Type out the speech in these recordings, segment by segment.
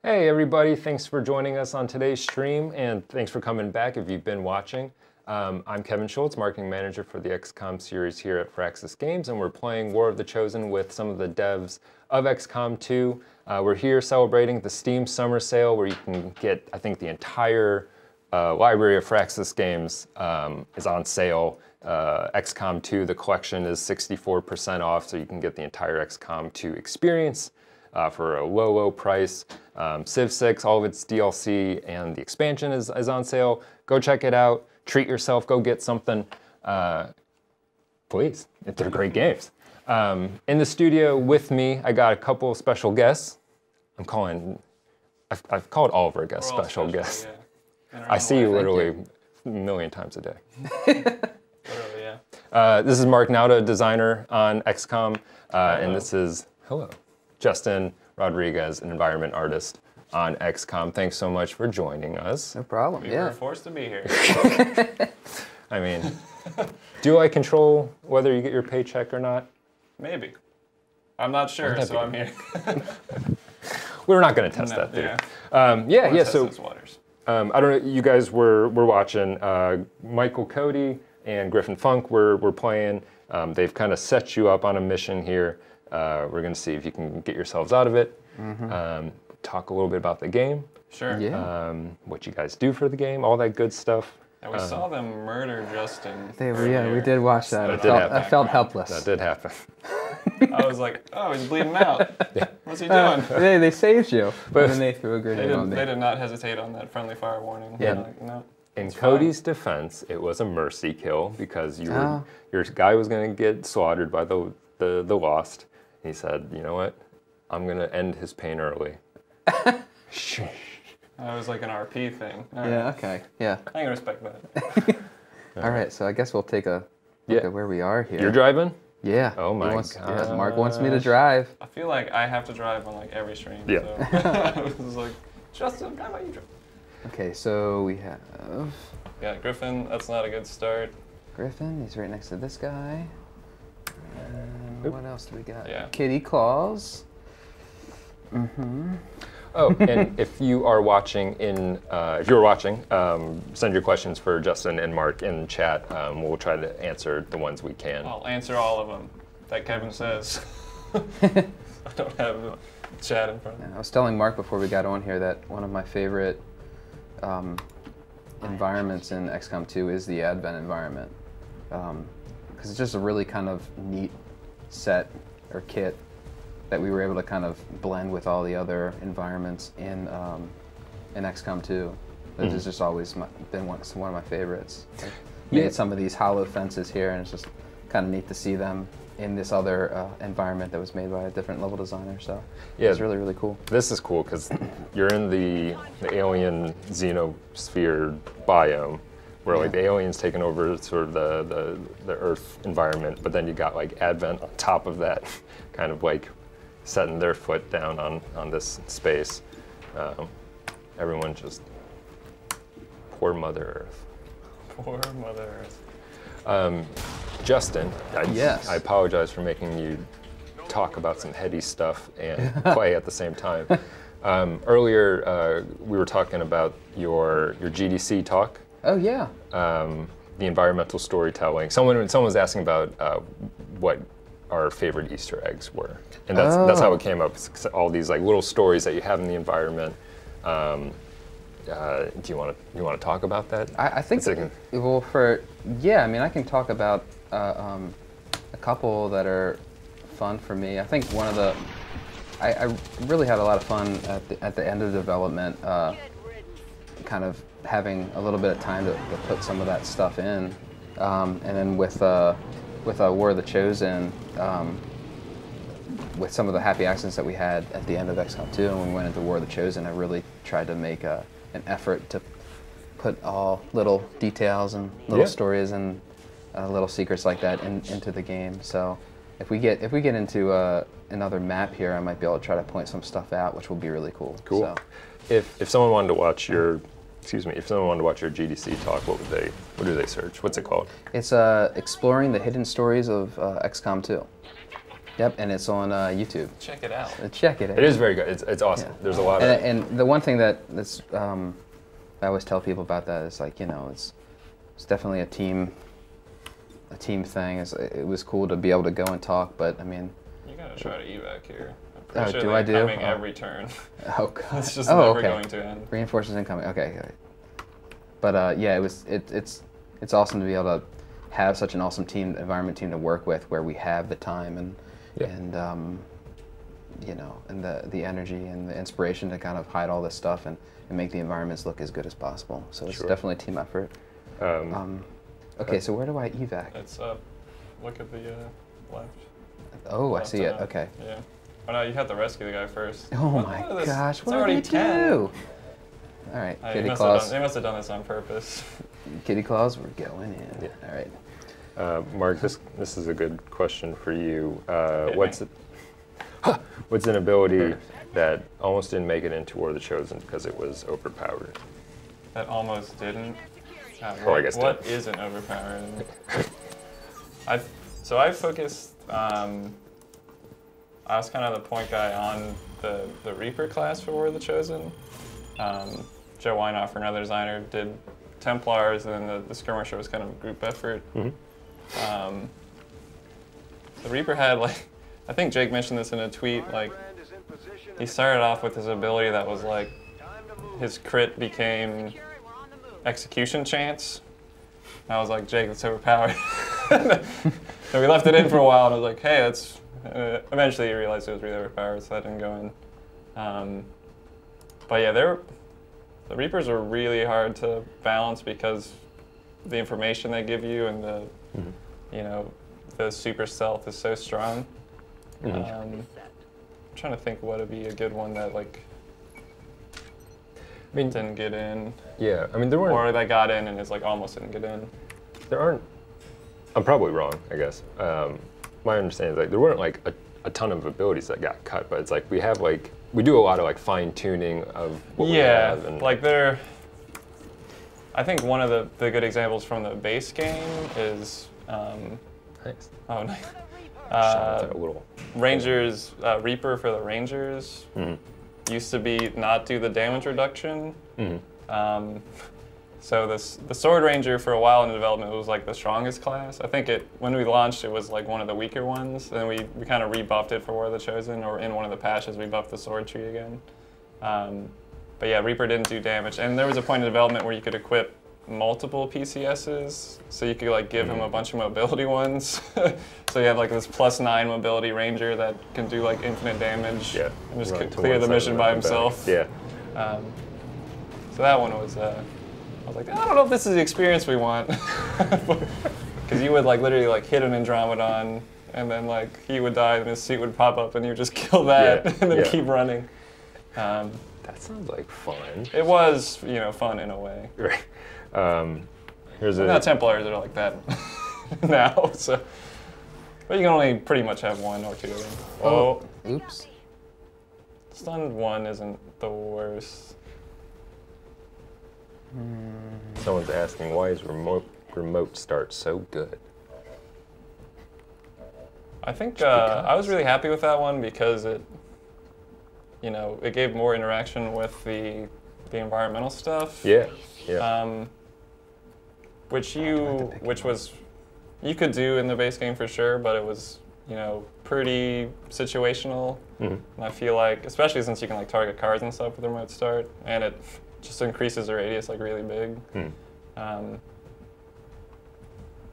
Hey everybody, thanks for joining us on today's stream, and thanks for coming back if you've been watching. I'm Kevin Schultz, Marketing Manager for the XCOM series here at Firaxis Games, and we're playing War of the Chosen with some of the devs of XCOM 2. We're here celebrating the Steam Summer Sale, where you can get, I think, the entire library of Firaxis Games is on sale. XCOM 2, the collection, is 64% off, so you can get the entire XCOM 2 experience for a low price. Civ 6, all of its DLC and the expansion is on sale. Go check it out. Treat yourself. Go get something. Please. They're great games. In the studio with me, I got a couple of special guests. I've called all of our guests special guests. Yeah. I see you literally a million times a day. Literally, yeah. This is Mark Nauta, designer on XCOM, and this is, hello, Justin Rodriguez, an environment artist on XCOM. Thanks so much for joining us. No problem, We were forced to be here. I mean, do I control whether you get your paycheck or not? Maybe. I'm not sure, so I'm here. We're not going to test that theory. Yeah. So I don't know, you guys were watching. Michael Cody and Griffin Funk were playing. They've kind of set you up on a mission here. We're going to see if you can get yourselves out of it. Talk a little bit about the game. Sure. Yeah. What you guys do for the game, all that good stuff. And we saw them murder Justin. Yeah, we did watch that. I felt helpless. That did happen. I was like, oh, he's bleeding out. What's he doing? They saved you, but then they threw a grenade on me. They did not hesitate on that friendly fire warning. Yeah. Like, no, In Cody's defense, it was a mercy kill because your guy was going to get slaughtered by the Lost. He said, you know what? I'm going to end his pain early. That was like an RP thing. Yeah, okay. Yeah. I can respect that. All right, so I guess we'll take a look at where we are here. You're driving? Yeah. Oh my God. Yeah, Mark wants me to drive. I feel like I have to drive on like every stream. Yeah. So it was like, Justin, how about you drive? Okay, so we have Yeah, Griffin, that's not a good start. Griffin, he's right next to this guy. And what else do we got? Yeah. Kitty Claus. Oh, and if you are watching send your questions for Justin and Mark in chat. We'll try to answer the ones we can. I'll answer all of them that Kevin says. I don't have the chat in front of me. I was telling Mark before we got on here that one of my favorite environments in XCOM 2 is the Advent environment. Because it's just a really kind of neat set or kit that we were able to kind of blend with all the other environments in XCOM 2. This has just always been one of my favorites. Like, made some of these hollow fences here, and it's just kind of neat to see them in this other environment that was made by a different level designer. So yeah, it's really, really cool. This is cool because you're in the alien xenosphere biome, where like the aliens taking over sort of the Earth environment, but then you got like Advent on top of that, kind of like setting their foot down on this space. Everyone just, poor Mother Earth. Poor Mother Earth. Justin, I apologize for making you talk about some heady stuff and play at the same time. Earlier, we were talking about your GDC talk. Oh yeah. The environmental storytelling. Someone was asking about what our favorite Easter eggs were, and that's how it came up. All these like little stories that you have in the environment. Do you want to talk about that? I think I mean I can talk about a couple that are fun for me. I think one of the I really had a lot of fun at the end of development, kind of having a little bit of time to put some of that stuff in, and then with War of the Chosen, with some of the happy accidents that we had at the end of XCOM 2, and when we went into War of the Chosen, I really tried to make an effort to put all little details and little stories and little secrets like that into the game. So if we get into another map here, I might be able to try to point some stuff out, which will be really cool. Cool. So, if someone wanted to watch your GDC talk, what do they search? What's it called? It's exploring the hidden stories of XCOM 2. Yep, and it's on YouTube. Check it out. Check it out. It is very good. It's awesome. Yeah. There's a lot of... And the one thing that's I always tell people about that is like, you know, it's definitely a team thing. It was cool to be able to go and talk, but I mean... You gotta try to evac here. Oh, Sure do I do? coming every turn. Oh god. It's just oh, never okay. going to end. Reinforcements incoming. Okay. But yeah, it's awesome to be able to have such an awesome environment team to work with, where we have the time and you know, and the energy and the inspiration to kind of hide all this stuff and make the environments look as good as possible. So it's definitely a team effort. Okay, so where do I evac? It's up. Look at the left. Oh, I see it. Okay. Yeah. Oh no, you have to rescue the guy first. Oh my gosh, what did they 10. do? All right, Kitty They Claus. must have done this on purpose. Kitty Claus, we're going in. Yeah. All right. Mark, this is a good question for you. What's an ability that almost didn't make it into War of the Chosen because it was overpowered? That almost didn't. I guess what isn't overpowered? I focused. I was kind of the point guy on the Reaper class for War of the Chosen. Joe Weinoff, another designer, did Templars, and then the skirmisher was kind of a group effort. Mm-hmm. The Reaper had, like, I think Jake mentioned this in a tweet, like, he started off with his ability that was like, his crit became execution chance. And I was like, Jake, that's overpowered. So we left it in for a while, and I was like, hey, that's... eventually you realized it was really overpowered, so that didn't go in. But yeah, the Reapers are really hard to balance because the information they give you and the, you know, the super stealth is so strong. I'm trying to think what would be a good one that, like, didn't get in. Yeah, I mean, there weren't... Or that got in and is like almost didn't get in. There aren't... I'm probably wrong, I guess. My understanding is like there weren't like a ton of abilities that got cut, but it's like we have like we do a lot of like fine tuning of what we have. And like I think one of the good examples from the base game is Thanks. Oh nice. A little Rangers Reaper for the Rangers used to be not do the damage reduction. So the Sword Ranger for a while in development was like the strongest class. I think when we launched it was like one of the weaker ones. And then we kind of rebuffed it for War of the Chosen, or in one of the patches we buffed the sword tree again. But yeah, Reaper didn't do damage. And there was a point in development where you could equip multiple PCSs, so you could like give him a bunch of mobility ones. So you have like this +9 mobility ranger that can do like infinite damage and just clear the mission by himself. Yeah. So that one was, I was like, I don't know if this is the experience we want. Because you would like literally like hit an Andromedon, and then like he would die and his suit would pop up and you would just kill that and then keep running. That sounds like fun. It was, you know, fun in a way. Right. Now Templars are like that now, so. But you can only pretty much have one or two of them. Oh, oops. Stunned 1 isn't the worst. Someone's asking, why is remote start so good? I think I was really happy with that one because it, you know, it gave more interaction with the environmental stuff. Yeah. Which you could do in the base game for sure, but it was, you know, pretty situational. And I feel like, especially since you can like target cards and stuff with the remote start, and it just increases the radius like really big.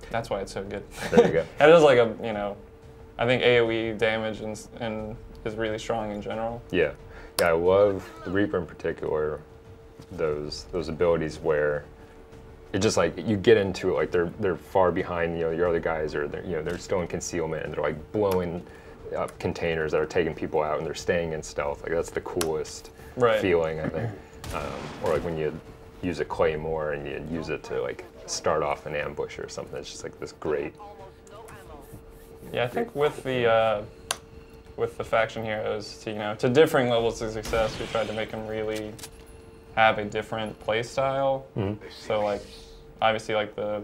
That's why it's so good. There you go. And it is like a, you know, I think AoE damage and is really strong in general. Yeah, I love the Reaper in particular. Those abilities where it just like you get into it, like they're far behind, you know, your other guys, or they're still in concealment and they're like blowing up containers that are taking people out and they're staying in stealth. Like that's the coolest feeling, I think. Or like when you use a claymore and you use it to like start off an ambush or something. It's just like this great. Yeah, I think with the faction heroes, to differing levels of success, we tried to make them really have a different play style. So like, obviously like the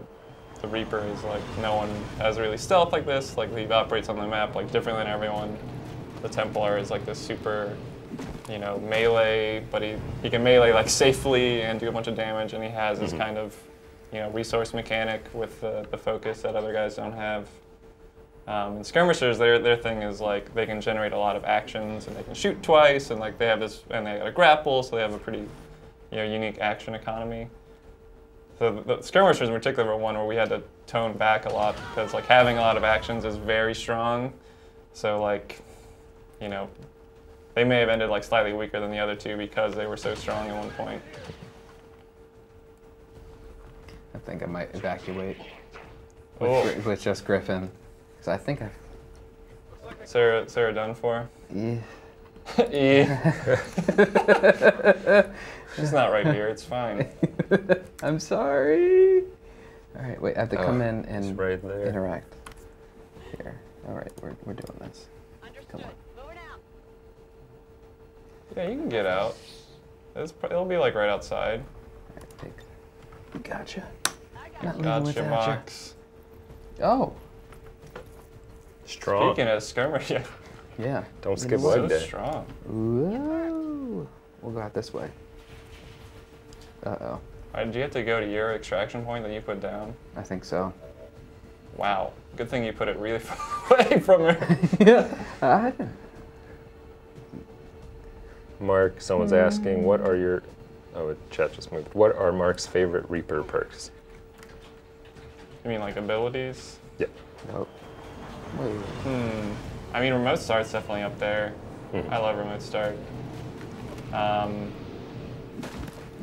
the Reaper is like no one has really stealth like this. Like he operates on the map like differently than everyone. The Templar is like this super, you know, melee, but he can melee like safely and do a bunch of damage, and he has this kind of, you know, resource mechanic with the focus that other guys don't have. And skirmishers, their thing is like they can generate a lot of actions and they can shoot twice, and like they have this, and they got a grapple, so they have a pretty, you know, unique action economy. So the skirmishers in particular were one where we had to tone back a lot because like having a lot of actions is very strong. So like, you know, they may have ended like slightly weaker than the other two because they were so strong at one point. I think I might evacuate Oh. with just Griffin. Because I think I've... Sarah done for? Yeah. Yeah. She's not right here, it's fine. I'm sorry. All right, wait, I have to come in and right there. interact. Here. All right, we're doing this. Come on. Yeah, you can get out. It'll be like right outside. All right, take. Gotcha. Not leaving Gotcha, without Mox. you. Oh. Strong. Speaking of skirmish, yeah. Yeah. Don't skip So leg day. strong. Whoa. We'll go out this way. Uh-oh. All right, did you have to go to your extraction point that you put down? I think so. Wow. Good thing you put it really far away from her. Yeah. I didn't. Mark, someone's asking, what are your... Oh, chat just moved. What are Mark's favorite Reaper perks? You mean like abilities? Yeah. Nope. Wait. I mean, remote start's definitely up there. I love remote start.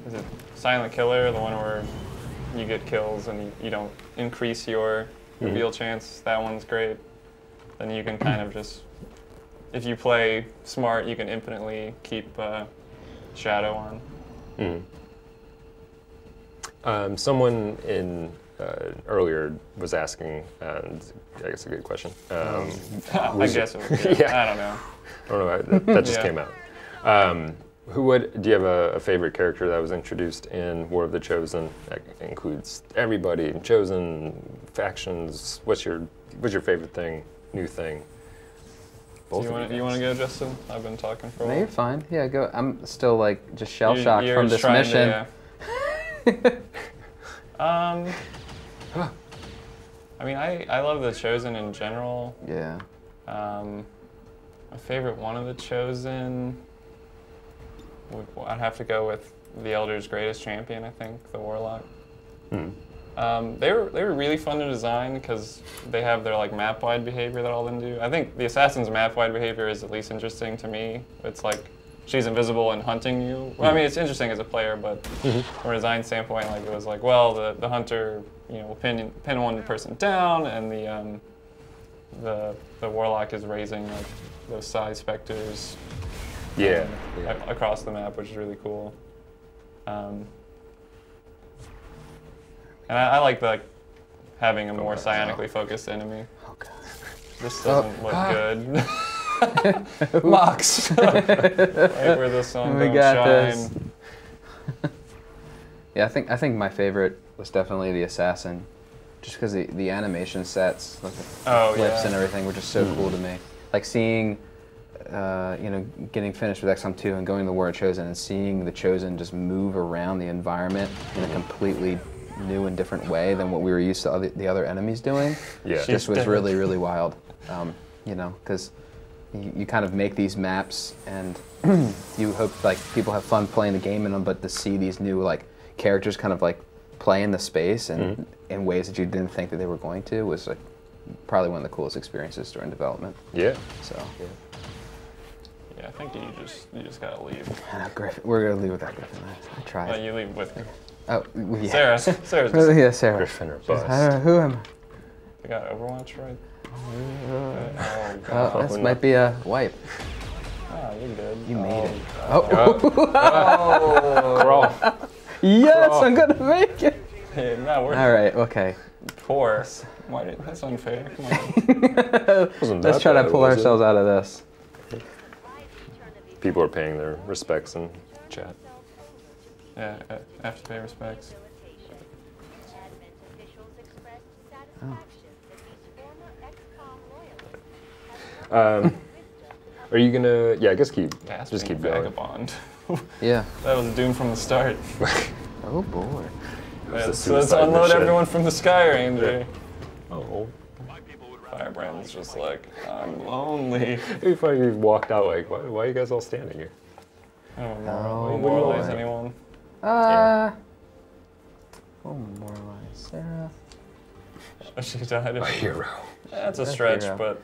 Is it Silent Killer, the one where you get kills and you don't increase your reveal chance? That one's great. Then you can kind of just, if you play smart, you can infinitely keep Shadow on. Someone in earlier was asking, and I guess a good question. I guess it was, yeah. I don't know. I don't know, that just came out. Do you have a favorite character that was introduced in War of the Chosen? That includes everybody, Chosen, factions. What's your favorite thing, new thing? Do you want to go, Justin? I've been talking for a No, while. you're fine. Yeah, go. I'm still like just shell shocked You're from this trying mission. I mean, I love the Chosen in general. Yeah. My favorite one of the Chosen, I'd have to go with the Elder's greatest champion, I think, the Warlock. They were really fun to design because they have their like map-wide behavior that all of them do. I think the Assassin's map-wide behavior is at least interesting to me. It's like she's invisible and hunting you. Well, I mean, it's interesting as a player, but from a design standpoint, like it was like, well, the hunter, you know, will pin one person down, and the Warlock is raising like those side specters. Across the map, which is really cool. And I like having a more psionically focused enemy. Oh god. This doesn't look good. Mox! Right where the sun don't shine. Yeah, I think my favorite was definitely the Assassin. Just because the animation sets, like the flips and everything were just so cool to me. Like seeing, you know, getting finished with XCOM 2 and going to the War of Chosen and seeing the Chosen just move around the environment in a completely new and different way than what we were used to the other enemies doing. Yeah. Just was really, really wild. You know, because you kind of make these maps and you hope like people have fun playing the game in them, but to see these new like characters kind of like play in the space and in ways that you didn't think that they were going to was like probably one of the coolest experiences during development. Yeah. So. Yeah, I think you just gotta leave. Griffin, we're gonna leave without Griffin. I tried. Oh, you leave with Griffin. Oh, yeah. Sarah's Yeah, Sarah. Griffin or bust. I don't know, who am I got Overwatch right. I? Oh god. This might be a wipe. Oh, you did. You made it. Crawl. Yes, I'm gonna make it. Hey, no, we're All right, okay. poor. That's unfair. Come on. Let's try to pull ourselves out of this. People are paying their respects in chat. Yeah, I have to pay respects. Are you gonna? Yeah, I guess Gasping just keep going. vagabond. Yeah. That was doomed from the start. Oh boy. Yeah, a so let's suicide unload mission. everyone from the Sky Ranger. Oh. Firebrand's just like, I'm lonely. If I walked out, like, why are you guys all standing here? I don't Oh, know. boy. Moralize anyone? Oh, moralize Sarah. Oh, she died. A hero. That's a A stretch, hero. but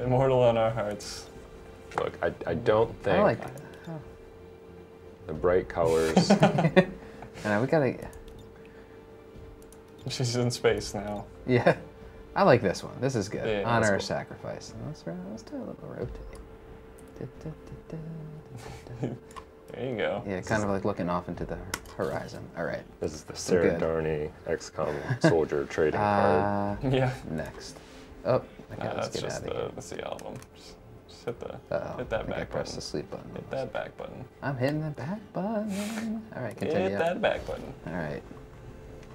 immortal in our hearts. Look, I don't think I like the bright colors. we gotta. She's in space now. Yeah, I like this one. This is good. Yeah, Honor or that's cool. sacrifice. Let's do a little rotate. There you go. Yeah, kind of like looking off into the horizon. All right. This is the Sarah Good. Darney XCOM soldier trading card. Yeah. Next. Oh, okay, let's That's get just out of here. that's the album. Just hit the Uh-oh, hit I that think I back pressed the button. sleep button. Hit that back button. I'm hitting the back button. All right, continue. Hit that back button. All right.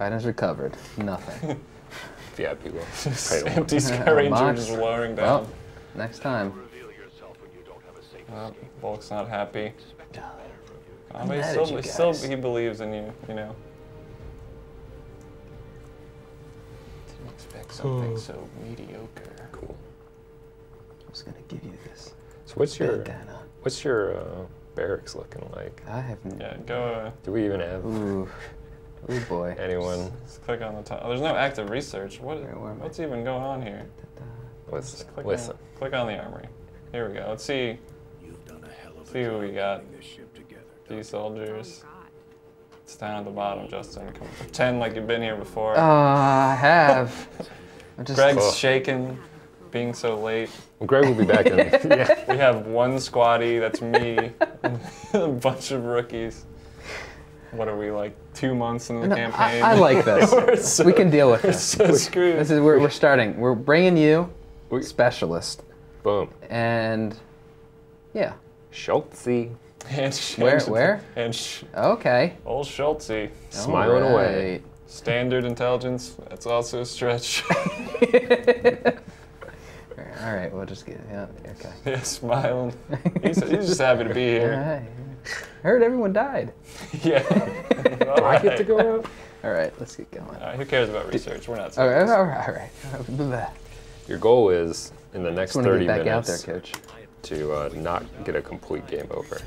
Items recovered. Nothing. VIP will. Just Pay them. empty Sky Ranger Mox. just lowering Well, down. next time. Bulk's not happy. I'm But mad at you guys. he believes in you, you know. Didn't expect something so mediocre. Cool. I was gonna give you this. So what's bandana. your barracks looking like? I haven't. Yeah, go. Do we even have Ooh. Ooh boy. anyone? Just click on the top. Oh, there's no active research. Where am I? What's even going on here? Listen. Click Listen. click on the armory. Here we go. Let's see. See who we got. These soldiers. It's down at the bottom, Justin. Come pretend like you've been here before. I have. I'm just. Greg's Oh. shaking, being so late. Well, Greg will be back in. Yeah. We have one squatty, that's me, and a bunch of rookies. What are we, like 2 months into the No, campaign? I like this. We're so- We can deal with We're this. so screwed. This is we're starting. We're bringing you We- specialist, Boom. and yeah. Schultzy. And Where? And Okay. old Schultze. Smiling away. Alright. Standard intelligence, that's also a stretch. All right. We'll just get okay. Yeah, smiling. He's just happy to be All here. right. Heard everyone died. Yeah. Do I get to go out? All right. Let's get going. All right, who cares about research? We're not All right. serious. All right. All right. Your goal is in the next Just want to 30 get back out minutes there, Coach. to not get a complete game over.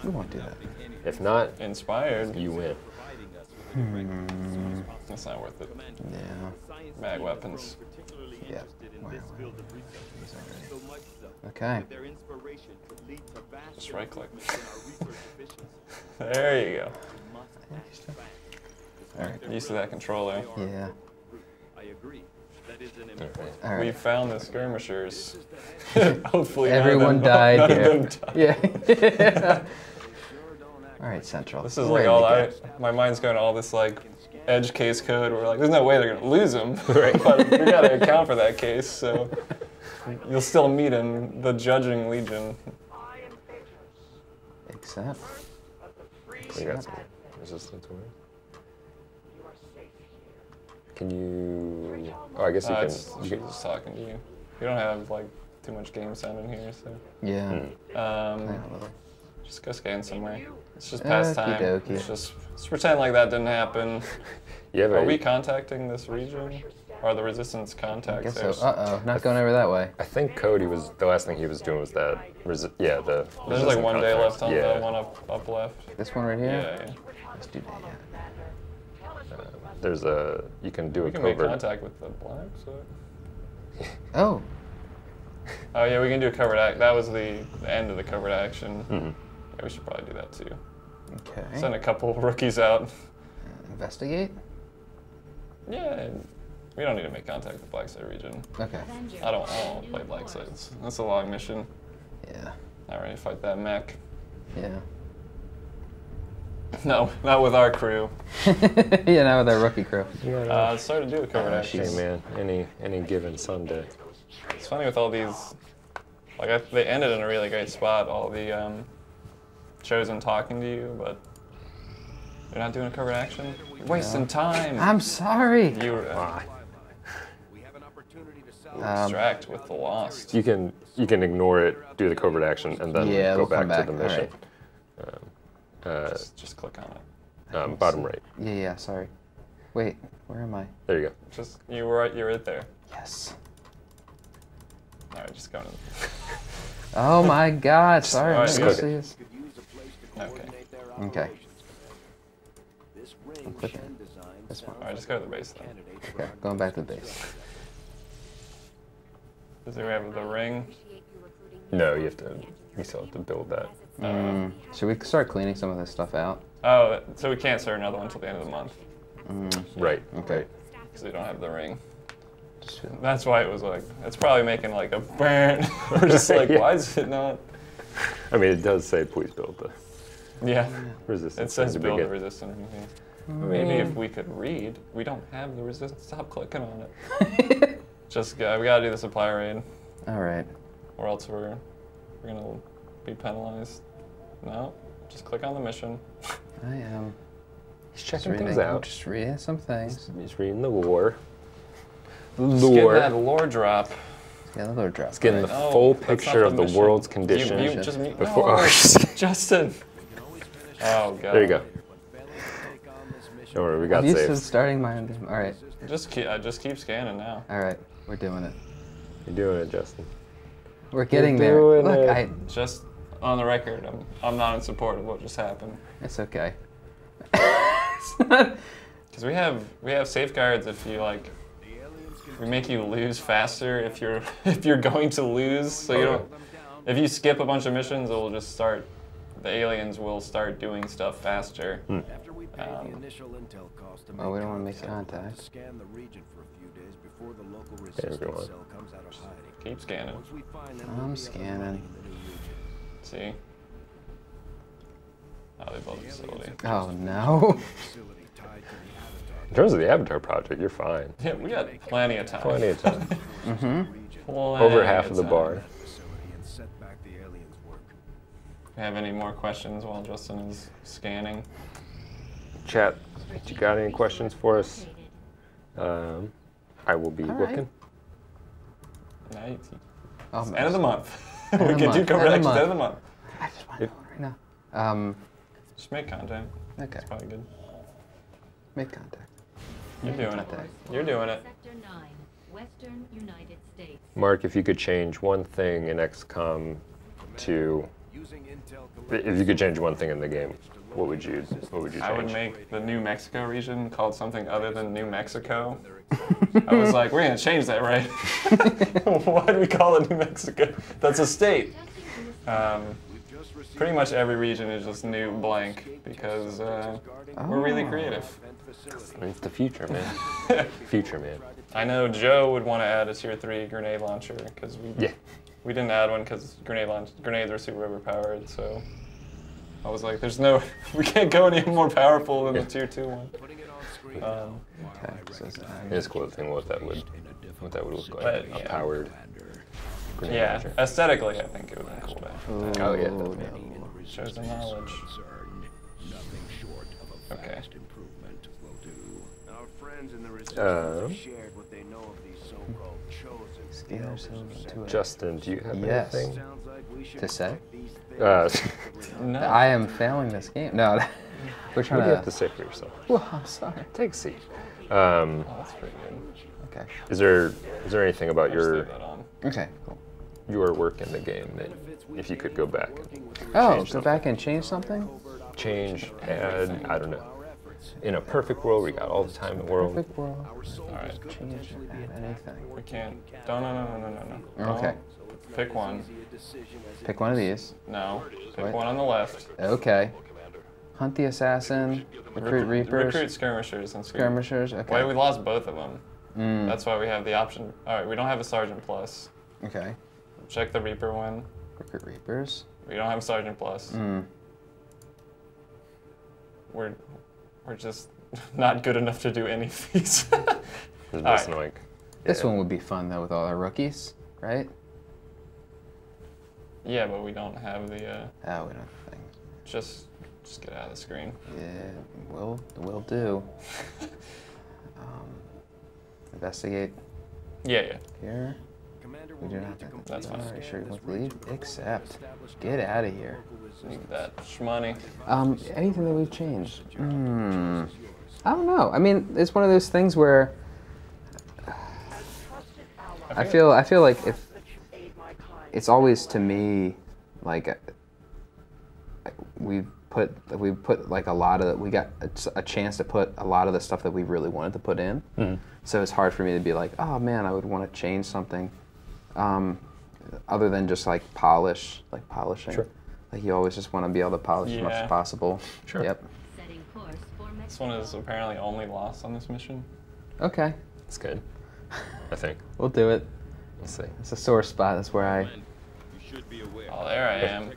We won't do that. If not, Inspired. you win. That's not worth it. Yeah. Mag weapons. Yeah. Wow. Okay. Just right click. There you go. All right. Used to that controller. Yeah. Okay. All We right. found the skirmishers. Hopefully Everyone none died of here. them died. Yeah. All right, Central. This is We're like ready all to go. my mind's going to all this like edge case code where like there's no way they're gonna lose him. Right. But we gotta account for that case, so you'll still meet him, the judging legion. Except. We got some resistance word. Can you? Oh, I guess you It's can. You she's can just talking to you. You don't have like too much game sound in here, so Yeah. just go scan somewhere. It's just pastime. Okey-dokey. It's just let's pretend like that didn't happen. you have Are a- we contacting this region? Are the resistance I contacts guess there? so. Not going over that way. I think Cody was the last thing he was doing was that. Yeah, the. There's like resistant one day contacts. left on yeah. the one up left. This one right here? Yeah, yeah. Let's do that. There's a. You can do We a can make covert. contact with the black, so. Oh. Oh yeah, we can do a covered act. That was the end of the covered action. Mhm. Yeah, we should probably do that too. Okay. Send a couple rookies out. Investigate? Yeah, and we don't need to make contact with the black side region. Okay. I don't want to play black sides. That's a long mission. Yeah. Not ready to fight that mech. Yeah. No, not with our crew. Yeah, now with our rookie crew. Started to do a covered Oh, action. Hey man, any given Sunday. It's funny with all these, like they ended in a really great spot, all the Chosen talking to you, but You're not doing a covert action? You're wasting time. I'm sorry. You distract with the lost. You can ignore it, do the covert action, and then go back to the mission. Just click on it. Bottom right. Yeah, sorry. Wait, where am I? There you go. Just you're right there. Yes. All right, just go in. Oh my God! Sorry, Alright, I click didn't see this. Okay. Okay. I'm clicking. This one. All right, just go to the base then. Okay, going back to the base. Does it have the ring? No, you still have to build that. Should we start cleaning some of this stuff out? Oh, so we can't start another one until the end of the month. Right. Okay. Because we don't have the ring. Just That's why it was like, it's probably making like a burn. We're just like, Yeah. why is it not? I mean, it does say please build the Yeah. resistance. It says at the build the beginning. resistance. Maybe if we could read, we don't have the resistance. Stop clicking on it. Just we gotta do the supply raid, All right. or else we're gonna be penalized. No, just click on the mission. I am. He's Just checking reading, things out. just reading some things. He's reading the lore. Let's get that lore drop. Yeah, the Lord drop. Let's get the No, full that's picture not of the the mission. world's condition. You just before. no, Justin. Oh god. There you go. Don't worry, we got I'm used to saves. starting my own. All right. Just keep scanning now. All right. We're doing it. You're doing it, Justin. We're getting there. doing Look, it. Just on the record, I'm not in support of what just happened. It's okay. Because we have safeguards if you like. We make you lose faster if you're going to lose. So you don't. If you skip a bunch of missions, it'll just start. The aliens will start doing stuff faster. Oh, we don't want to make contact. Everyone. Keep scanning. I'm scanning. See. Oh, they built a facility. Oh no. In terms of the Avatar project, you're fine. Yeah, we got plenty of time. Plenty of time. Plenty Over half of the time. bar. Have any more questions while Justin is scanning? Chat, you got any questions for us? I will be looking. Nice. Oh, End of the month. End We of can do month. cover End of actions month. end of the month. I just want to know right now. Just make content. Okay. That's probably good. Make contact. You're doing it. You're doing it. Sector 9, Western United States. Mark, if you could change one thing in XCOM to, if you could change one thing in the game, what would you change? I would make the New Mexico region called something other than New Mexico. I was like, we're gonna change that, right? Why do we call it New Mexico? That's a state. Pretty much every region is just new blank because we're really creative. It's the future, man. Future, man. I know Joe would want to add a tier 3 grenade launcher because we didn't add one because grenades are super overpowered. So I was like, we can't go any more powerful than the tier 2 one. Okay. So It's cool to think what that would look like. But, A yeah. powered grenade Yeah, launcher. aesthetically, I think it would be cool to have. Oh yeah. no. Shows the knowledge. Okay. Scan ourselves into it. Justin, do you have Yes. anything? To say? No. I am failing this game. No. We're What trying do you have to to. say for yourself? Well, I'm sorry. Take a seat. Oh, that's pretty good. Okay. Is there anything about I'll just your leave that on. Okay. Cool. work in the game that if you could go back, Oh, change go back and change something? change, add, I don't know. In a perfect world, we got all the time in the world. Perfect world. Alright. Change and add anything. We can't. No. Okay. Pick one. Pick one of these. No. Pick What? one on the left. Okay. Hunt the assassin. Recruit reapers. Recruit skirmishers and Skirmishers. Okay. Wait, we lost both of them. Mm. That's why we have the option. Alright, we don't have a sergeant plus. Okay. Check the reaper one. Recruit reapers. We don't have a sergeant plus. Mm. We're just not good enough to do any of these. It's just like, This yeah. one would be fun though with all our rookies, right? Yeah, but we don't have the Oh, we don't think. just Just get out of the screen. Yeah, will do. Investigate Yeah. here. We do not. That's fine. Are you sure you want to leave? Accept. Get out of here. Need that shmoney. Anything that we've changed? I don't know. I mean, it's one of those things where I feel like if it's always to me like we put like a lot of we got a chance to put a lot of the stuff that we really wanted to put in. So it's hard for me to be like, oh man, I would want to change something, other than just like polishing. Sure. Like you always just want to be able to polish as much as possible. Sure. Yep. Setting course for This one is apparently only lost on this mission. Okay. It's good. I think. We'll do it. Let's see. It's a sore spot. That's where I. Oh, there I am.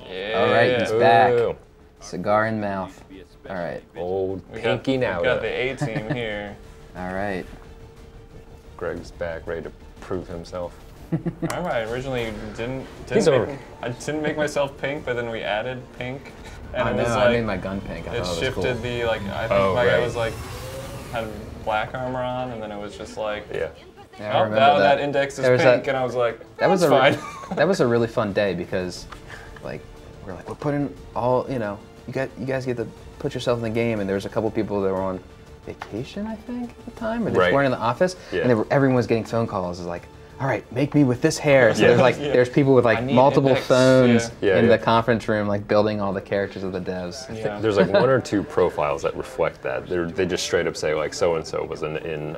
Yeah. All right, he's back. Ooh. Cigar in mouth. All right. Old We Pinky got Nauta. the A team here. All right. Greg's back, ready to prove himself. Remember, I originally He's over. I didn't make myself pink, but then we added pink, and I it know. was I like made my gun pink. I it thought it was shifted cool. the like. I think Oh, my guy right. was like had black armor on, and then it was just like, Yeah. Yeah, I oh, remember now that. that index is There was pink, that- and I was like, That was that's a fine. that was a really fun day because, like, we're putting all you guys get to put yourself in the game, and there was a couple people that were on vacation, I think, at the time, or they Right. weren't in the office, Yeah. and everyone was getting phone calls. It's like, all right, make me with this hair. So Yeah. there's like Yeah. there's people with I like need multiple index, phones yeah. in Yeah, the yeah. conference room, like building all the characters of the devs. Yeah. There's like one or two profiles that reflect that. They just straight up say like so and so was in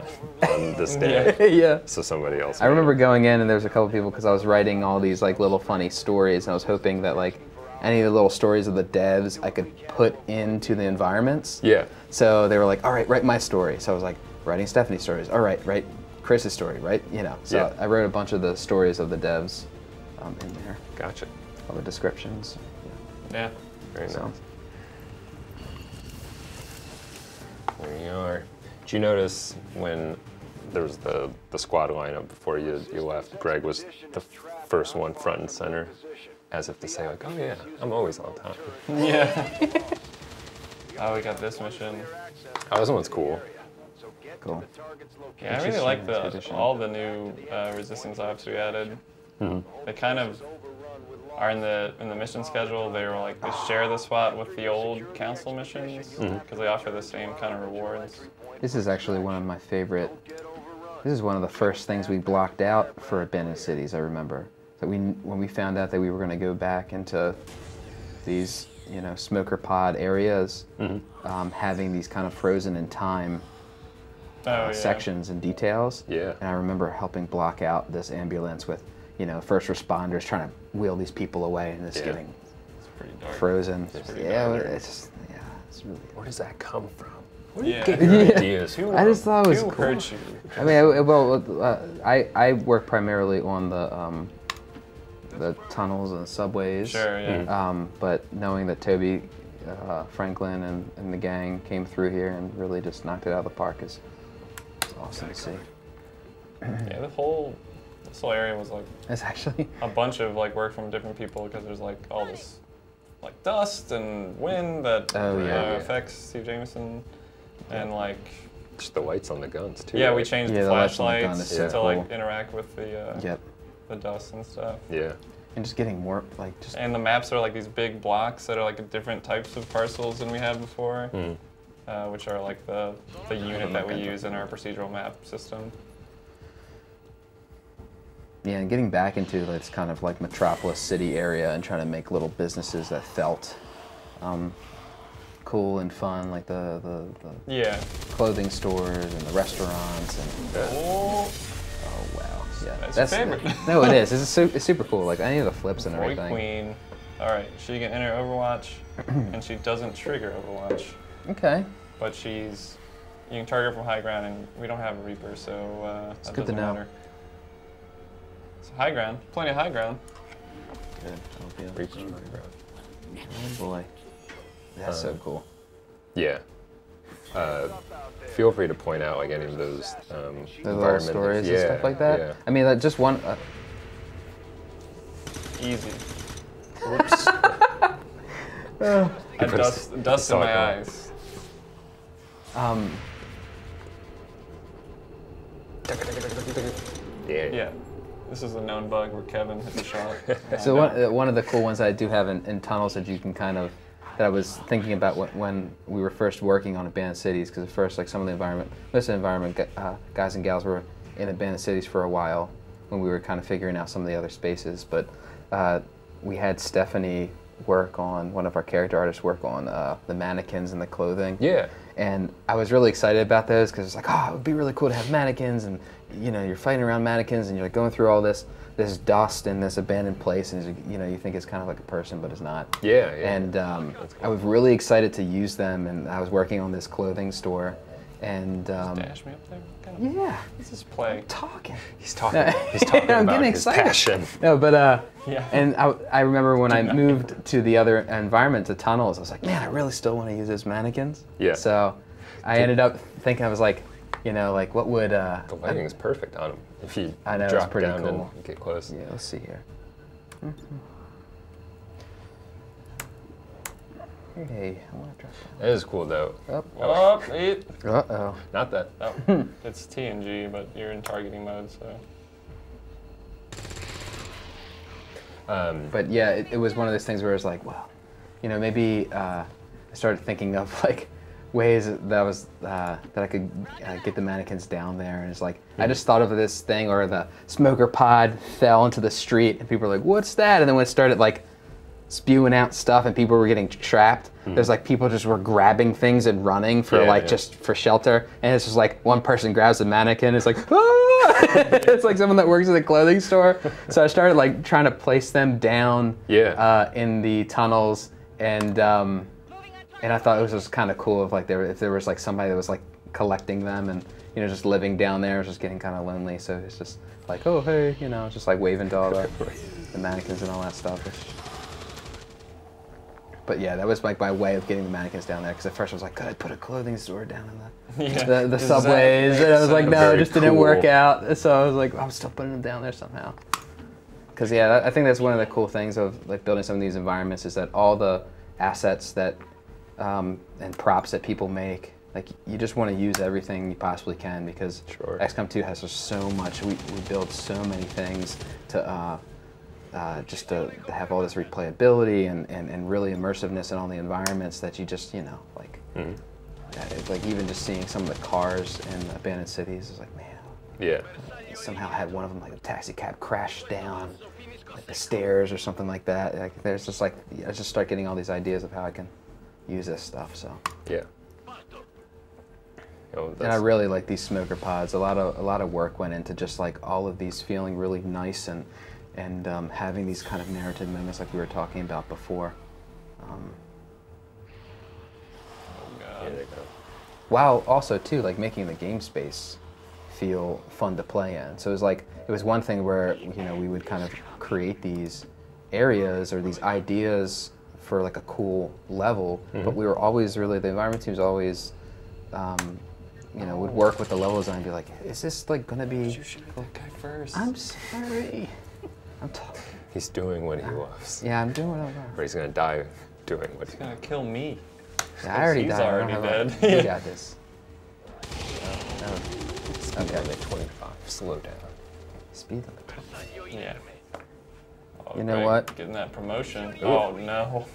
on this day. Yeah. So somebody else. I remember going in and there was a couple people because I was writing all these like little funny stories and I was hoping that like any of the little stories of the devs I could put into the environments. Yeah. So they were like, all right, write my story. So I was like, writing Stephanie's stories. All right, write Chris's story, right? You know. So Yeah. I wrote a bunch of the stories of the devs in there, Gotcha. all the descriptions. Yeah. Very So. nice. There you are. Did you notice when there was the squad lineup before you left, Greg was the first one front and center, as if to say like, oh yeah, I'm always on time. Yeah. Oh, we got this mission. Oh, this one's cool. Cool. Yeah, I really like Expedition. all the new resistance ops we added. Mm-hmm. They kind of are in the mission schedule. They were like they share the spot with the old council missions because they offer the same kind of rewards. This is actually one of my favorite. This is one of the first things we blocked out for Abandoned Cities. I remember that when we found out that we were going to go back into these, smoker pod areas, having these kind of frozen in time sections and details. Yeah. And I remember helping block out this ambulance with, first responders trying to wheel these people away and it's Yeah. getting It's pretty dark. frozen. pretty Yeah, dark. it's really. Where does that come from? Where do you Yeah. get your ideas? I just thought it was Who cool. hurt you? I mean, I work primarily on the tunnels and subways. Sure, yeah. But knowing that Toby, Franklin, and the gang came through here and really just knocked it out of the park is awesome to see. Yeah, this whole area was like It's actually a bunch of like work from different people because there's like all this like dust and wind that affects Steve Jameson, and like Just the lights on the guns too. yeah, we right? changed Yeah, the the lights on the gun flashlights is so to like cool. interact with the the dust and stuff. Yeah. and just getting more like just And the maps are like these big blocks that are like different types of parcels than we had before, which are like the unit that we use in our procedural map system. yeah, and getting back into this kind of like metropolis city area and trying to make little businesses that felt cool and fun, like the Yeah. clothing stores and the restaurants and Oh, oh wow, yeah, That's your favorite. No, it is. It's super cool. Like any of the flips and Boy everything. Queen. All right, she can enter Overwatch, and she doesn't trigger Overwatch, Okay. but she's you can target from high ground, and we don't have a Reaper, so that good to doesn't know. matter. So high ground, plenty of high ground. Good. Oh, yeah. Reach my ground. Oh boy, that's so cool. Yeah. Feel free to point out like any of those The little environment- stories and yeah, stuff like that. Yeah. I mean, like, just one. Easy. Oh I dust in my eyes. Yeah. This is a known bug where Kevin hits a shot. So one of the cool ones I do have in tunnels that you can kind of, that I was thinking about when we were first working on Abandoned Cities, because at first, like, some of the environment, most of the environment guys and gals were in Abandoned Cities for a while when we were kind of figuring out some of the other spaces, but we had Stephanie work on, one of our character artists work on the mannequins and the clothing. Yeah. And I was really excited about those because it's like, oh, it would be really cool to have mannequins, and you know, you're fighting around mannequins and you're like going through all this dust in this abandoned place, and you know, you think it's kind of like a person, but it's not. Yeah. And cool. I was really excited to use them, and I was working on this clothing store, and Dash me up there. yeah, This is play. talking. He's talking. He's talking I'm about getting his excited. passion. No, but Yeah. and I remember when I moved to the other environment, to tunnels, I was like, man, I really still want to use those mannequins. Yeah. So I ended up thinking, I was like, you know, like what would The lighting is perfect on him. If you I know, it's drop pretty down cool. and get close. Yeah, let's see here. Hey, I want to drop It is cool though. down. Oh, it. Uh-oh. Not that. Oh, it's TNG, but you're in targeting mode, so. But yeah, it was one of those things where it's like, well, you know, maybe I started thinking of like ways that I could get the mannequins down there, and it's like I just thought of this thing, or the smoker pod fell into the street, and people were like, "What's that?" And then when it started like spewing out stuff, and people were getting trapped, there's like people just were grabbing things and running for just for shelter, and it's just like one person grabs a mannequin, it's like, ah! It's like someone that works at a clothing store. So I started like trying to place them down in the tunnels, and I thought it was just kind of cool if like if there was like somebody that was like collecting them, and you know, just living down there, was just getting kind of lonely. So it's just like, oh hey, you know, just like waving to all the mannequins and all that stuff. But yeah, that was like my way of getting the mannequins down there. Because at first I was like, could I put a clothing store down in the subways? And I was like, no, it just didn't work out. So I was like, I'm still putting them down there somehow. Because yeah, I think that's one of the cool things of like building some of these environments, is that all the assets that and props that people make, like you just want to use everything you possibly can, because XCOM 2 has just so much. We build so many things to just to have all this replayability and really immersiveness in all the environments, that you just, you know, like like even just seeing some of the cars in Abandoned Cities is like, man. Yeah. Somehow had one of them, like a taxi cab, crash down like the stairs or something like that. Like there's just like, I just start getting all these ideas of how I can use this stuff. So yeah. And I really like these smoker pods. A lot of work went into just like all of these feeling really nice, and having these kind of narrative moments like we were talking about before. While also too like making the game space feel fun to play in. So it was one thing where, you know, we would kind of create these areas or these ideas for like a cool level, but we were always really, the environment team was always, you know, would work with the level design and be like, is this like gonna be? You should that guy first. I'm sorry. I'm talking. He's doing what he loves. Yeah, I'm doing what I love. But he's gonna die doing what He's gonna kill me. Yeah, I already He's died. already dead. You got this. Speed limit 25. Slow down. Speed limit 25. Yeah. Oh, You know great. what? Getting that promotion. Oh no.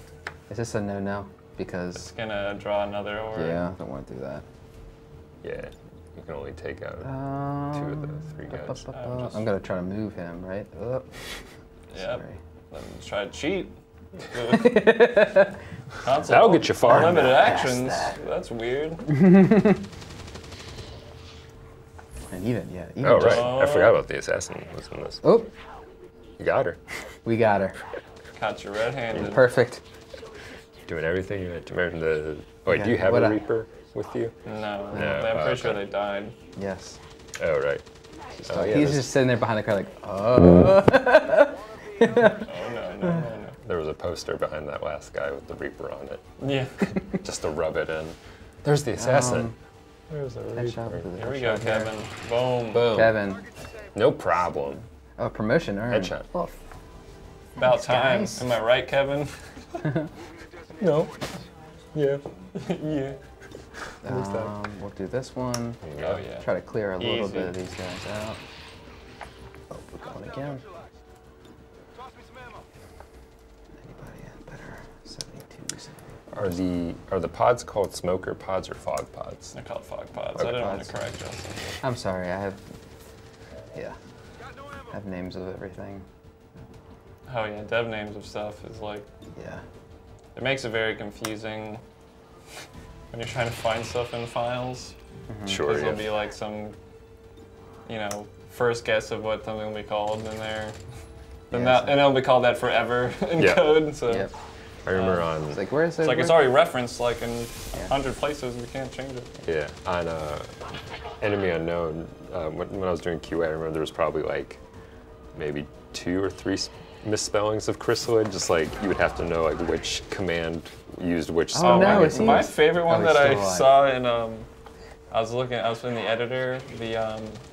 Is this a no-no? Because It's gonna draw another order. yeah, I don't want to do that. Yeah. You can only take out 2 of the 3 guys. I'm gonna try to move him, right? Yep. Sorry. Let's try to cheat. Console. That'll get you far. Unlimited Past actions. that. That's weird. And even Oh, just- right. I forgot about the assassin was in this. Oh, You got her. we got her. Caught you red-handed. Perfect. Doing everything you had to remember the... Wait, Yeah, do you have what a I- Reaper with you? No, No, I'm pretty sure okay. they died. Yes. Oh, right. Oh, yeah, He's this- just sitting there behind the car like, oh. Oh no. There was a poster behind that last guy with the Reaper on it, Yeah. just to rub it in. There's the assassin. There's the Headshot Reaper. with the Here we go, headshot there. Kevin. Boom. Boom. Kevin. No problem. Oh, promotion earned. Headshot. Well, About Thanks, time. guys. Am I right, Kevin? No. Yeah. Yeah. We'll do this one. Oh yeah. Try to clear a little Easy. bit of these guys out. Oh, we're going again. Anybody have better 72s? Are the pods called smoker pods or fog pods? They're called fog pods. Fog I didn't want pods. to correct Justin. I'm sorry, I have names of everything. Oh yeah, dev names of stuff is like, Yeah. it makes it very confusing when you're trying to find stuff in files. Sure. Because Yeah. there'll be like some, first guess of what something will be called in there. And, Yeah, and it'll be called that forever in Yeah. code. So Yep. I remember on. It's like, where's it? it's like it's already referenced like in 100 places. We can't change it. Yeah, on Enemy Unknown, when I was doing QA, I remember there was probably like maybe 2 or 3 misspellings of chrysalid. Just like you would have to know like which command used which Oh, spelling. no, it's My favorite one he's that I still alive. saw in I was in the editor. The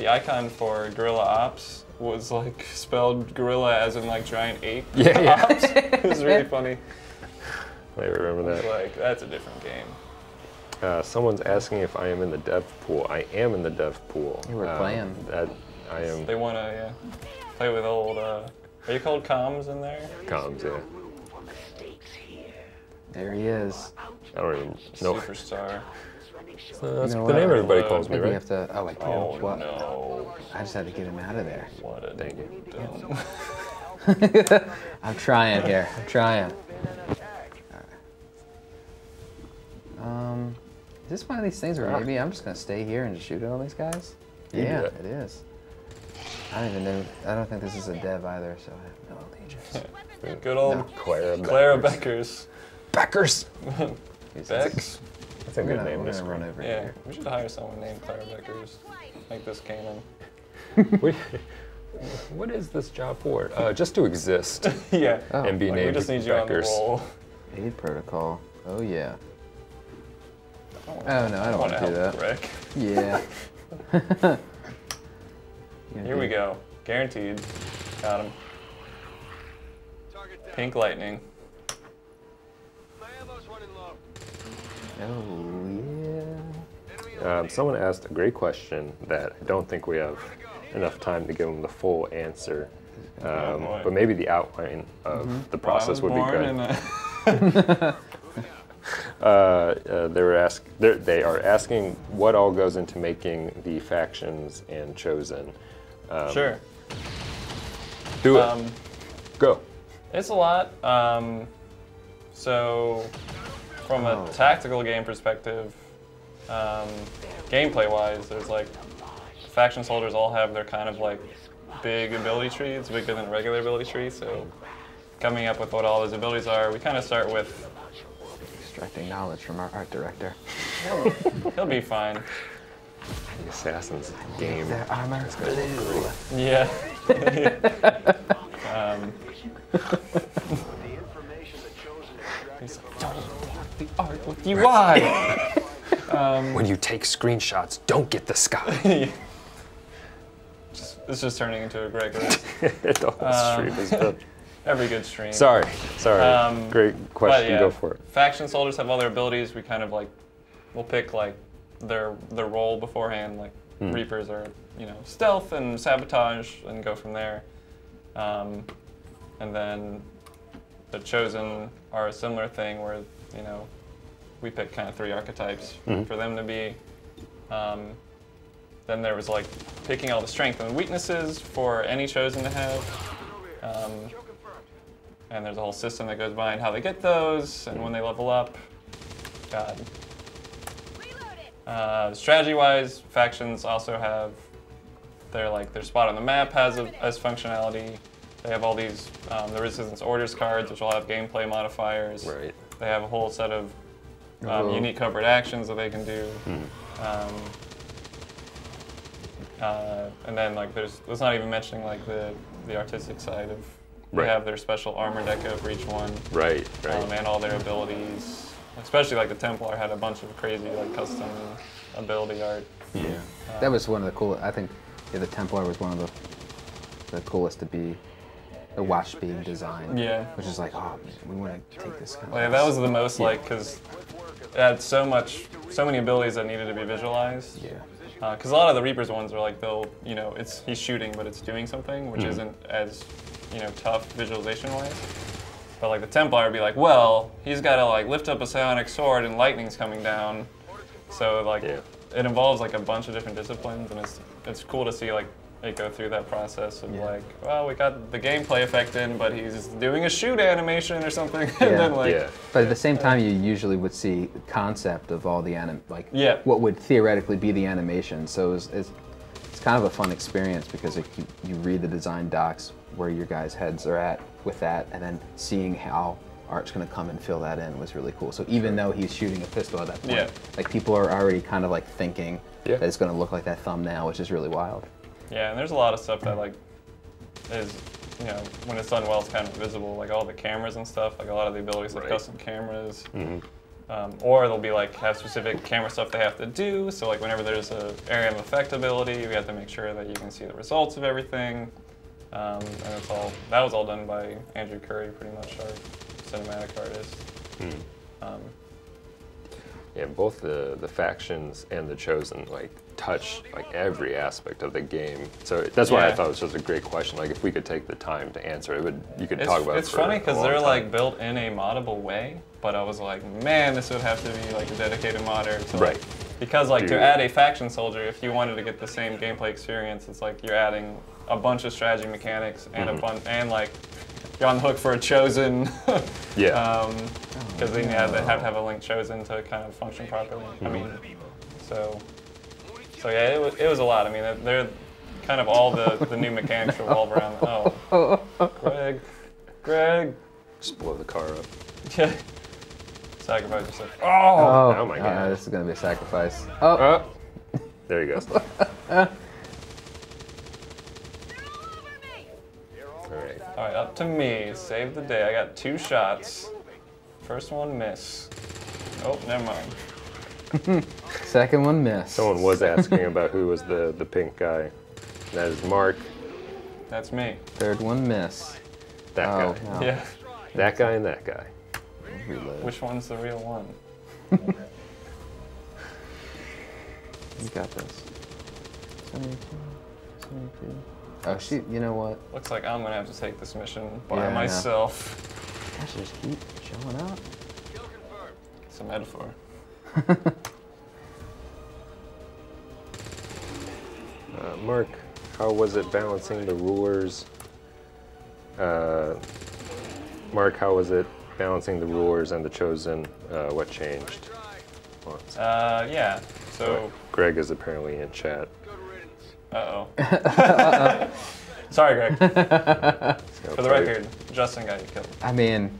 icon for Gorilla Ops was like spelled gorilla as in like giant ape. Yeah, yeah. Ops. It was really funny. I remember It's that. like that's a different game. Someone's asking if I am in the dev pool. I am in the dev pool. You were playing. That I am. They wanna play with old. Are you called comms in there? Comms, yeah. There he is. I don't even know. Superstar. That's You know the what? name everybody I calls me, Maybe we right? have to. Oh, wait. Oh What? no! I just had to get him out of there. What a Thank you. dumb. I'm trying here. I'm trying. Is this one of these things where maybe I'm just gonna stay here and just shoot at all these guys? You do Yeah, that. it is. I don't even know. I don't think this is a dev either, so I have no allegiance. Good old Clara Beckers. Beckers. Becks. That's a good name. We're This gonna run over Yeah, here. we should hire someone named Clara Beckers. Make this canon. What is this job for? Just to exist Yeah. Oh, and be Like, we named just need you on the Beckers. roll. Aid protocol. Oh yeah. Oh no, I don't want to do that. Rick. Yeah. Here we go. Guaranteed. Got him. Pink lightning. Oh yeah. Someone asked a great question that I don't think we have enough time to give them the full answer. boy. But maybe the outline of the process would be good. They are asking what all goes into making the factions and chosen. Sure. Do it. Go. It's a lot. So, from a tactical game perspective, gameplay-wise, there's like faction soldiers all have their kind of like big ability tree. It's bigger than a regular ability tree. So, coming up with what all those abilities are, we kind of start with. Extracting knowledge from our art director. He'll be fine. The Assassin's game. Their armor blue. Yeah. He's like, don't block the art with UI. When you take screenshots, don't get the sky. It's just turning into a regular. The whole stream is done. Every good stream. Sorry. Great question. But yeah, Go for it. faction soldiers have all their abilities. We kind of like, we'll pick like their role beforehand. Like Reapers are, stealth and sabotage, and go from there. And then the chosen are a similar thing where we pick kind of 3 archetypes for them to be. Then there was like picking all the strengths and weaknesses for any chosen to have. And there's a whole system that goes behind how they get those and when they level up. God. Strategy-wise, factions also have their spot on the map has functionality. They have all these the resistance orders cards, which will have gameplay modifiers. Right. They have a whole set of unique covert actions that they can do. And then let's not even mentioning like the artistic side of. They Right. have their special armor deco for each one. Right. And all their abilities. Especially like the Templar had a bunch of crazy like custom ability art. Yeah. That was one of the cool. I think the Templar was one of the coolest to be or watched being designed. Yeah. Which is like, oh man, we want to take this kind Like, of. that was the most like, because it had so many abilities that needed to be visualized. Yeah. Because a lot of the Reaper's ones are like he's shooting, but it's doing something, which isn't as tough visualization-wise. But like the Templar would be like, well, he's got to like lift up a psionic sword and lightning's coming down. So like it involves like a bunch of different disciplines, and it's cool to see like it go through that process of like, well, we got the gameplay effect in, but he's doing a shoot animation or something, and then like. But at the same time, you usually would see concept of all the what would theoretically be the animation. So it's kind of a fun experience because you read the design docs where your guys' heads are at with that, and then seeing how Art's going to come and fill that in was really cool. So even though he's shooting a pistol at that point, like people are already kind of like thinking that it's going to look like that thumbnail, which is really wild. Yeah, and there's a lot of stuff that like is, when it's done well, it's kind of visible. Like all the cameras and stuff, like a lot of the abilities like custom cameras. Or they'll be like have specific camera stuff they have to do. So like whenever there's a area of effect ability, we have to make sure that you can see the results of everything. And that was all done by Andrew Curry, pretty much our cinematic artist. Yeah, both the factions and the Chosen like touch like every aspect of the game. So that's why I thought it was just a great question. Like if we could take the time to answer it, you could talk about it. It's funny because they're like built in a moddable way, but I was like, man, this would have to be like a dedicated modder. To, because like to add a faction soldier, if you wanted to get the same gameplay experience, it's like you're adding a bunch of strategy mechanics and and like you're on the hook for a Chosen. Because then you have to have a link Chosen to kind of function properly. I mean, so yeah, it was a lot. I mean, they're kind of all the new mechanics revolve around. Oh, Greg, just blow the car up. Yeah, sacrifice yourself. Oh my God, this is gonna be a sacrifice. There you go. All right, up to me. Save the day. I got 2 shots. First one miss. Oh, never mind. Second one miss. Someone was asking about who was the pink guy. That is Mark. That's me. Third one miss. That guy. Wow. Yeah. That guy and that guy. Reload. Which one's the real one? You got this. 72, 72. Oh shoot, you know what? Looks like I'm gonna have to take this mission by myself. Gosh, just keep showing up. It's a metaphor. Mark, how was it balancing the rulers? Mark, how was it balancing the rulers and the Chosen? What changed? Yeah. So Greg is apparently in chat. Uh-oh. Sorry, Greg. For the record, Justin got you killed. I mean...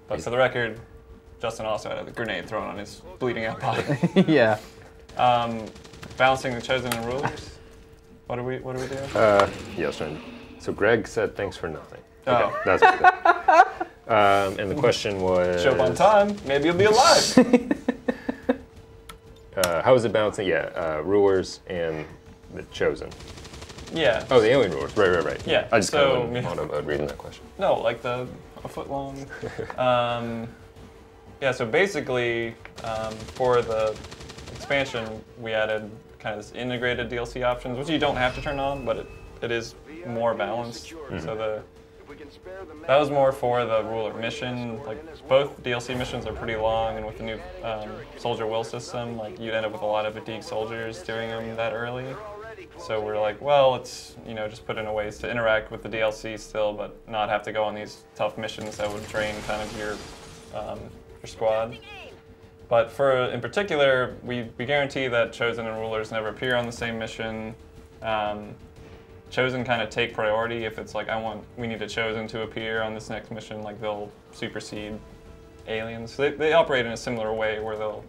But for the record, Justin also had a grenade thrown on his bleeding out body. Yeah. Balancing the Chosen and rulers? What do we do? Yes, friend. So Greg said thanks for nothing. Oh. Okay, that's what and the question was... Show up on time, maybe you'll be alive. How is it balancing? Rulers and the Chosen. Yeah. Oh, the alien rulers. Right. Yeah. I just kind of went on about reading that question. No, like a foot long. Yeah, so basically, for the expansion, we added kind of this integrated DLC options, which you don't have to turn on, but it is more balanced. So that was more for the ruler mission. Like both DLC missions are pretty long, and with the new soldier will system, like you'd end up with a lot of fatigued soldiers doing them that early. So we're like, well, let's just put in a ways to interact with the DLC still, but not have to go on these tough missions that would drain kind of your squad. But in particular, we guarantee that Chosen and Rulers never appear on the same mission. Chosen kind of take priority if it's like, we need a Chosen to appear on this next mission, like they'll supersede aliens. So they operate in a similar way where they'll,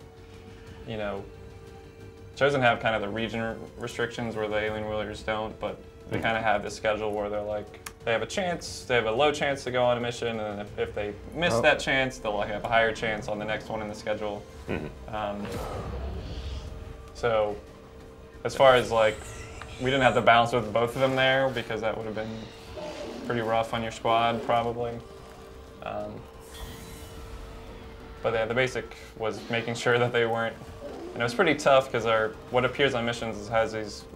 Chosen have kind of the region restrictions where the alien rulers don't, but they kind of have this schedule where they're like, they have a low chance to go on a mission, and then if they miss that chance, they'll have a higher chance on the next one in the schedule. So as far as like, we didn't have to balance with both of them there because that would have been pretty rough on your squad, probably. But yeah, the basic was making sure that they weren't. And it was pretty tough because what appears on missions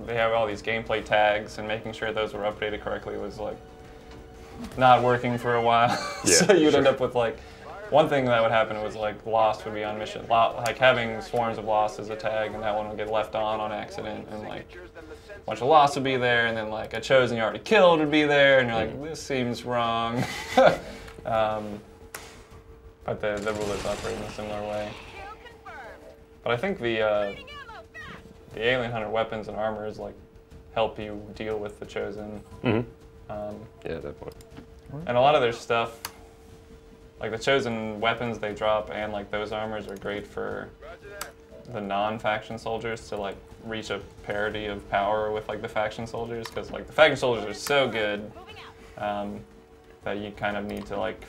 they have all these gameplay tags, and making sure those were updated correctly was like not working for a while. Yeah, so you'd end up with like, one thing that would happen was like Lost would be on mission, like having swarms of Lost as a tag, and that one would get left on accident, and like a bunch of Lost would be there, and then like a Chosen you already killed would be there, and you're like, this seems wrong. But the rulers operate in a similar way. But I think the Alien Hunter weapons and armors like help you deal with the Chosen. Yeah, definitely. And a lot of their stuff, like the Chosen weapons they drop and like those armors are great for the non-faction soldiers to like reach a parity of power with like the faction soldiers, because like the faction soldiers are so good that you kind of need to like,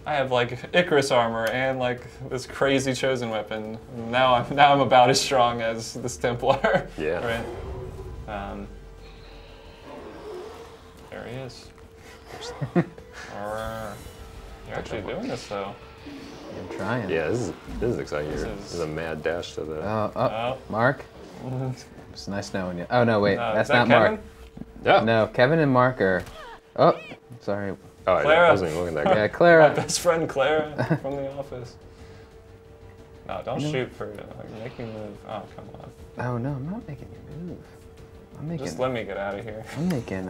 I have like Icarus armor and like this crazy Chosen weapon. Now I'm about as strong as this Templar. Yeah. Right. There he is. You're actually doing this though. I'm trying. Yeah, this is exciting. This is a mad dash to the. Mark. It's nice knowing you. Oh no, wait, that's that not Kevin? Mark. Yeah. No, Kevin and Mark are. Oh, sorry. Oh, Clara. I wasn't even looking at that guy. Yeah, My Clara. best friend Clara from the office. No, don't shoot for like, make me move. Oh, come on. Oh no, I'm not making you move. I'm making. Just let me get out of here. I'm making.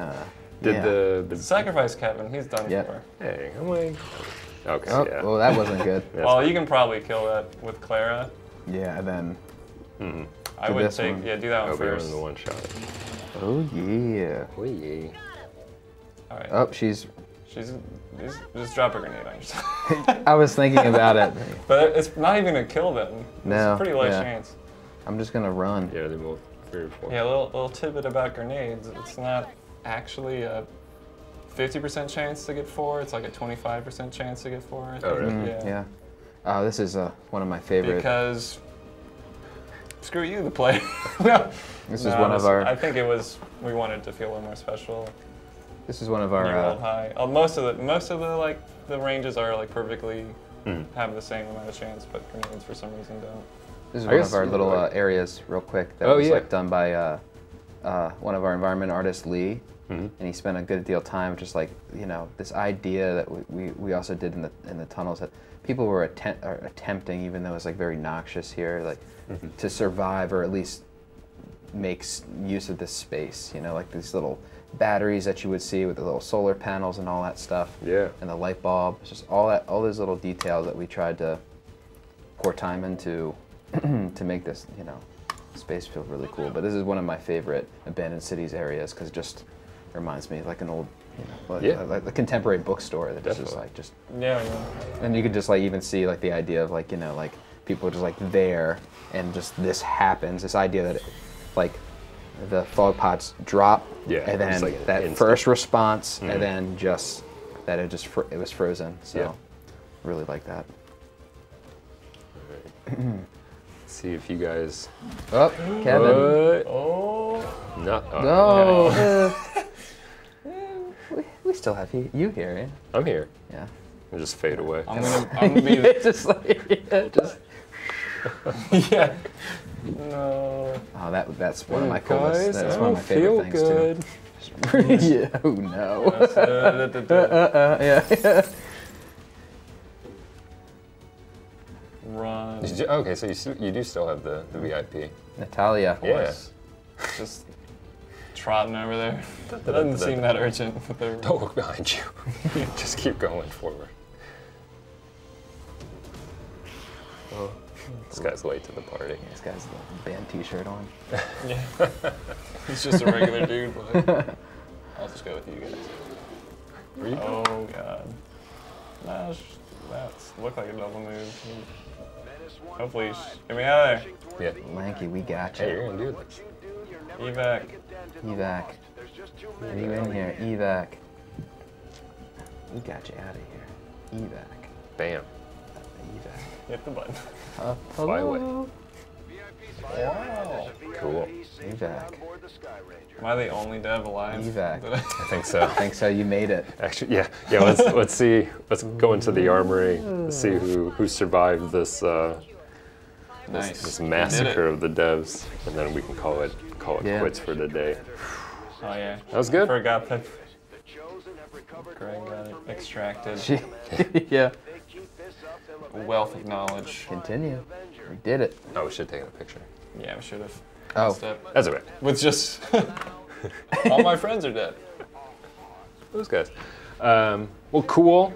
Did yeah. the Sacrifice Kevin. He's done Yep. for. hey, I'm like, okay, Oh, yeah. well, that wasn't good. That's Well, you can probably kill that with Clara. Yeah, and then. I Do would this take one. do that one I'll be first. running the one shot. Oh yeah. Oh yeah. All right. Oh, she's. Just drop a grenade on yourself. I was thinking about it. But it's not even gonna kill them. No, It's a pretty low yeah. chance. I'm just gonna run. Yeah, they both 3 or 4. Yeah, a little tidbit about grenades. It's not actually a 50% chance to get 4. It's like a 25% chance to get 4. I think. Oh, really? Yeah. Oh, this is one of my favorite. Because screw you, the player. No. This is one of our. I think it was. We wanted to feel a little more special. This is one of You rolled our. high. Most of the like the ranges are like perfectly have the same amount of chance, but grenades for some reason don't. This is I one guess of our you're little right. areas, real quick. That Oh, was yeah. like done by one of our environment artists, Lee, Mm-hmm. and he spent a good deal of time just like this idea that we also did in the tunnels that people were attempting, even though it's like very noxious here, like to survive or at least make use of this space. Like these little batteries that you would see with the little solar panels and all that stuff. Yeah. And the light bulb. It's just all those little details that we tried to pour time into to make this, space feel really cool. But this is one of my favorite abandoned cities areas because it just reminds me of like an old, like a contemporary bookstore that is just like Yeah. and you could just like even see like the idea of like like people just like there and just this happens. This idea that like the fog pots drop, Yeah, and then it's like that instant. first response, and then just that it was frozen. So Yeah. really like that. See if you guys. Oh, Kevin. What? Oh. No. No. We still have you here, yeah? I'm here. Yeah. I'll just fade away. I'm gonna be. just like just. Yeah. No. Oh, that's one of my Guys, coolest. That's I one of don't my favorite feel things good. too. Yeah. Oh no. Yeah. Run. Okay, so you do still have the VIP. Natalia. Yeah. Just trotting over there. Doesn't seem that urgent. But Don't look behind you. Just keep going forward. Oh, this guy's late to the party. This guy's the band T-shirt on. Yeah. He's just a regular dude, but I'll just go with you guys. Oh god. Nah, that's looked like a double move. Hopefully, get me out of Yeah. Lanky, we got Hey, you're you. gonna do this. there. Evac. Evac. Are you in here? Evac. We got you out of here. Evac. Bam. Evac. Hit the button. Fly away. Hello. Wow. Cool. Evac. Am I the only dev alive? Evac. I think so. I think so. You made it. Actually, yeah. Let's see. Let's go into the armory. Let's see who survived this Nice. this massacre of the devs, and then we can call it quits for the day. Oh yeah. That was good. Forgot that Greg got it extracted. Yeah. A wealth of knowledge. Continue. We did it. Oh, we should take a picture. Yeah, we should have. Oh. Step. That's okay. With just all my friends are dead. Those guys. Well, cool.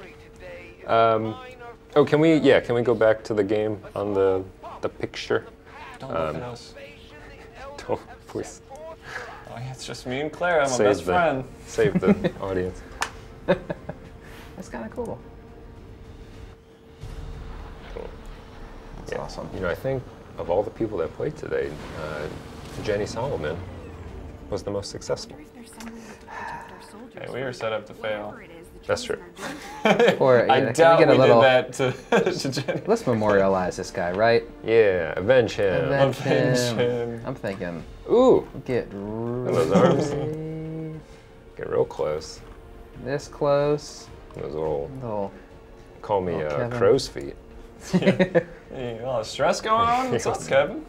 Oh, can we go back to the game on the picture? Don't look at us. Don't, please. Oh yeah, it's just me and Claire. I'm my Save best friend. Save the audience. That's kind of cool. Cool. That's awesome. You know, I think of all the people that played today, Jenny Solomon was the most successful. Hey, we were set up to fail. That's true. Or I can doubt we get a we little? did that to Jenny. Let's memorialize this guy, right? Yeah, avenge him. Avenge Avenge him. I'm thinking. Ooh, Get those arms. Get real close. this close. Those little, call me Oh, Kevin. crow's feet. Hey, a lot of stress going on. What's up, Kevin?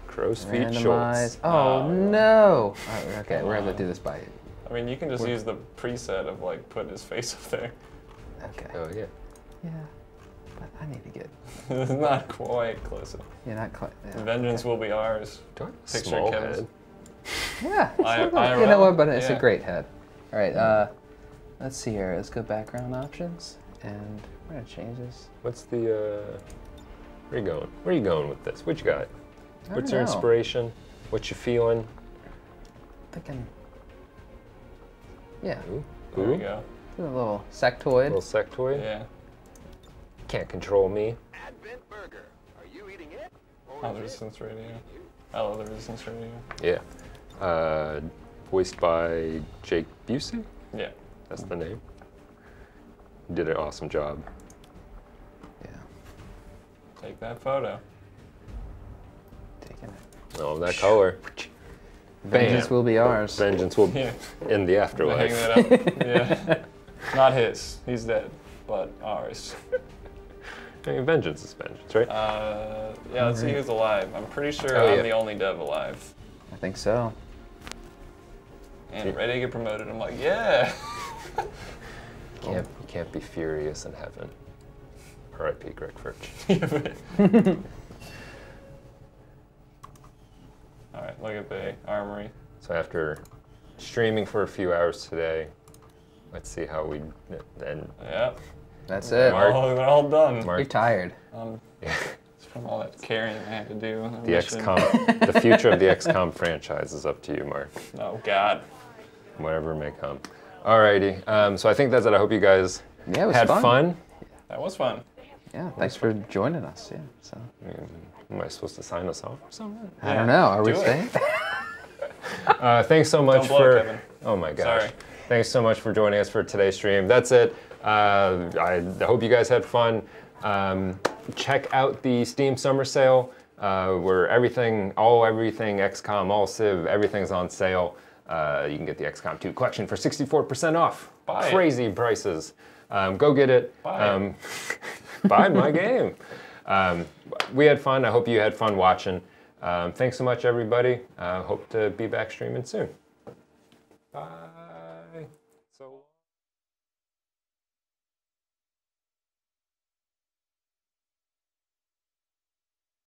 Crow's feet Randomize. Schultz. Oh no. Oh, okay, we're able to do this by. I mean, you can just use the preset of like putting his face up there. Okay. Oh yeah. Yeah. But I need to get. It's not quite close enough. You're not quite. Yeah. Vengeance will be ours. Do I have a Picture small Kevin's. head? Yeah. it's a little- IRL, you know what? But it's a yeah. great head. All right. Let's see here. Let's go background options, and we're gonna change this. What's the? Where you going? Where you going with this? What you got? I What's don't your know. inspiration? What you feeling? Thinking. Yeah. Ooh, There we ooh. go. Do a little sectoid. Little sectoid. Yeah. Can't control me. Oh, the Resistance Radio. I love the Resistance Radio. Yeah. Voiced by Jake Busey. Yeah. That's the name. You did an awesome job. Yeah. Take that photo. Taking it. Oh, that color. Vengeance Bam. will be ours. Vengeance will Yeah. in the Hang afterlife. that up. Yeah. Not his. He's dead. But ours. I mean, vengeance is vengeance, right? Yeah, let's see who's alive. I'm pretty sure Oh, I'm yeah. the only dev alive. I think so. And ready to get promoted. I'm like, yeah. You can't be furious in heaven. R.I.P. Greg Furch. All right, look at the armory. So after streaming for a few hours today, let's see how we and Yep. That's it. They're all done. You're Mark tired. It's from all that carrying I had to do. on the mission. XCOM. The future of the XCOM franchise is up to you, Mark. Oh God. Whatever may come. Alrighty. So I think that's it. I hope you guys Yeah, it was had fun. fun. That was fun. Yeah, thanks for joining us. Yeah. So Am I supposed to sign us off or something? I don't know. Are we Do it. staying? Thanks so much Don't blow, for. Kevin. Oh my gosh. Sorry. Thanks so much for joining us for today's stream. That's it. I hope you guys had fun. Check out the Steam Summer Sale, where everything XCOM, all Civ, everything's on sale. You can get the XCOM 2 collection for 64% off. Buy it. Crazy prices. Go get it. Buy Buy my game. We had fun. I hope you had fun watching. Thanks so much, everybody. Hope to be back streaming soon. Bye. So.